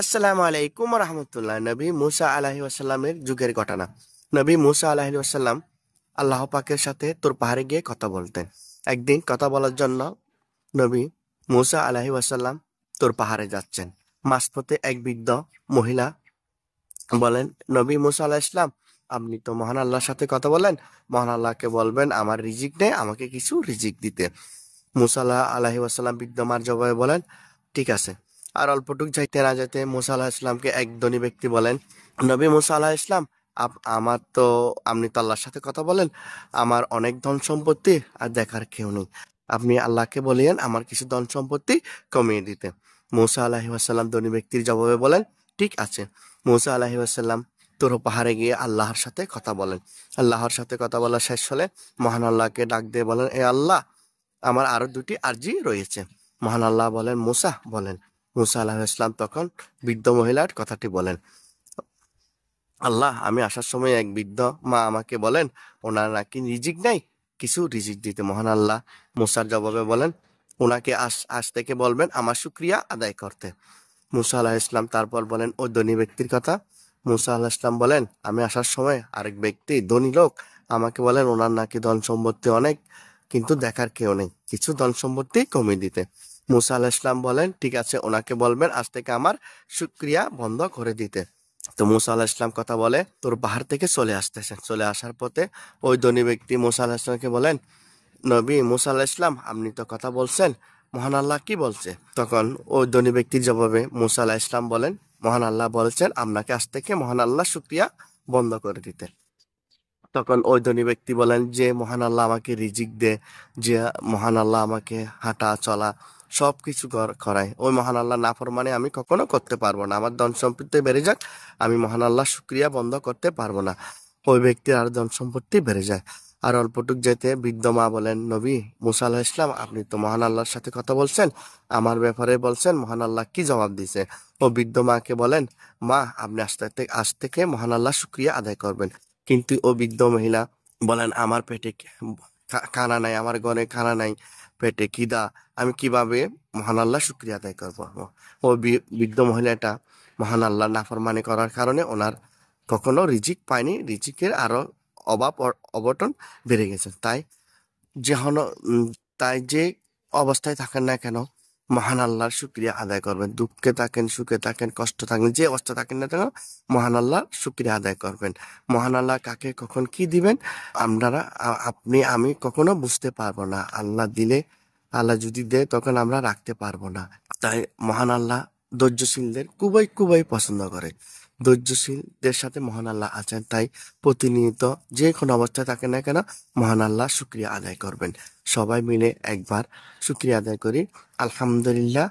আসসালামু আলাইকুম রহমতুল্লাহ। নবী মুসা আলাহি ওয়াসাল্লামের যুগের ঘটনা। নবী মুসা আলাহি ওয়াসাল্লাম আল্লাহ পাকের সাথে তোর পাহাড়ে গিয়ে কথা বলতেন। একদিন কথা বলার জন্য নবী মুসা আলাহি ওয়াসাল্লাম তোর পাহাড়ে যাচ্ছেন। মাঝপথে এক বৃদ্ধ মহিলা বলেন, নবী মুসা আলাহ ইসলাম, আপনি তো মহান আল্লাহর সাথে কথা বলেন, মহান আল্লাহকে বলবেন আমার রিজিক নেই, আমাকে কিছু রিজিক দিতে। মুসা আলাহি ওয়াসাল্লাম বৃদ্ধ মার জবাবে বলেন, ঠিক আছে। আর অল্পটুক যাইতে না যাইতে মুসা আলাহ ইসলামকে এক ধনী ব্যক্তি বলেন, নবী মুসা আলাহ ইসলাম, আমার তো, আপনি তো আল্লাহর সাথে কথা বলেন, আমার অনেক ধন সম্পত্তি আর দেখার কেউ নেই, আপনি আল্লাহকে বলিয়েন আমার কিছু ধন সম্পত্তি কমিয়ে দিতে। মুসা আলাহি ওয়াসাল্লাম ধনী ব্যক্তির জবাবে বলেন, ঠিক আছে। মুসা আলাহি ওয়াসাল্লাম তোর পাহাড়ে গিয়ে আল্লাহর সাথে কথা বলেন। আল্লাহর সাথে কথা বলা শেষ হলে মহান আল্লাহকে ডাক দিয়ে বলেন, এ আল্লাহ, আমার আরো দুটি আরজি রয়েছে। মহান আল্লাহ বলেন, মুসা বলেন। মুসা আলাহ ইসলাম তখন বৃদ্ধ মহিলার কথাটি বলেন, আল্লাহ, আমি আসার সময় এক বৃদ্ধ মা আমাকে বলেন ওনার নাকি রিজিক নেই, কিছু রিজিক দিতে। মহান আল্লাহ মুসার জবাবে বলেন, ওনাকে আজ থেকে বলবেন আমার শুক্রিয়া আদায় করতে। মুসা আলাহ ইসলাম তারপর বলেন ওই ধনী ব্যক্তির কথা। মুসা আলাহ ইসলাম বলেন, আমি আসার সময় আরেক ব্যক্তি ধনী লোক আমাকে বলেন ওনার নাকি ধন সম্পত্তি অনেক, কিন্তু দেখার কেউ নেই, কিছু ধন সম্পত্তি কমিয়ে দিতে। মুসা আলাহ ইসলাম বলেন, ঠিক আছে, ওনাকে বলবেন আজ থেকে আমার শুক্রিয়া বন্ধ করে দিতে। তো মুসা আলাহ ইসলাম কথা বলে তোর পাহাড় থেকে চলে আসতেছেন। চলে আসার পথে ওই ধনী ব্যক্তি মুসা আলাহ ইসলামকে বলেন, নবী মুসা আলাহ ইসলাম, আপনি তো কথা বলছেন, মহান আল্লাহ কি বলছে? তখন ওই ধনী ব্যক্তির জবাবে মুসা আলাহ ইসলাম বলেন, মহান আল্লাহ বলছেন আপনাকে আজ থেকে মহান আল্লাহ শুক্রিয়া বন্ধ করে দিতে। তখন ওই ধনী ব্যক্তি বলেন, যে মহান আল্লাহ আমাকে রিজিক দে, যে মহান আল্লাহ আমাকে হাঁটা চলা সবকিছু করায়, ওই মহান আল্লাহ নাফরমানি আমি কখনো করতে পারবো না। আমার ধন সম্পত্তি বেড়ে যাক, আমি মহান আল্লাহ শুক্রিয়া বন্ধ করতে পারবো না। ওই ব্যক্তির আর ধন সম্পত্তি বেড়ে যায়। আর অল্পটুক যেতে বৃদ্ধ মা বলেন, নবী মুসা আলাহ ইসলাম, আপনি তো মহান আল্লাহর সাথে কথা বলছেন, আমার ব্যাপারে বলছেন, মহান আল্লাহ কি জবাব দিছে? ও বৃদ্ধ মাকে বলেন, মা, আপনি আজ থেকে মহান আল্লাহ শুক্রিয়া আদায় করবেন। কিন্তু ও বৃদ্ধ মহিলা বলেন, আমার পেটে খানা নাই, আমার ঘরে খানা নাই, পেটে খিদা, আমি কিভাবে মহান আল্লাহ শুক্রিয়া আদায় করবো? ও বৃদ্ধ মহিলাটা মহান আল্লাহ নাফরমানি করার কারণে ওনার কখনো রিজিক পায়নি, রিজিকের আরো অভাব অবটন বেড়ে গেছে। যেন উম, তাই যে অবস্থায় থাকেন না কেন, মহান আল্লাহর শুক্রিয়া আদায় করবেন। দুঃখে থাকেন, সুখে থাকেন, কষ্ট থাকেন, যে অবস্থা থাকেন না কেন, মহান আল্লাহর শুক্রিয়া আদায় করবেন। মহান আল্লাহ কাকে কখন কি দিবেন আপনারা আপনি আমি কখনো বুঝতে পারবো না। আল্লাহ দিলে, আল্লাহ যদি দেয় তখন আমরা রাখতে পারবো না। তাই মহান আল্লাহ ধৈর্যশীলদের খুবই খুবই পছন্দ করে। ধৈর্যশীলদের সাথে মহান আল্লাহ আছেন। তাই প্রতিনিয়ত যে কোনো অবস্থায় থাকে না কেন, মহান আল্লাহ শুক্রিয়া আদায় করবেন। সবাই মিলে একবার শুক্রিয়া আদায় করি, আলহামদুলিল্লাহ।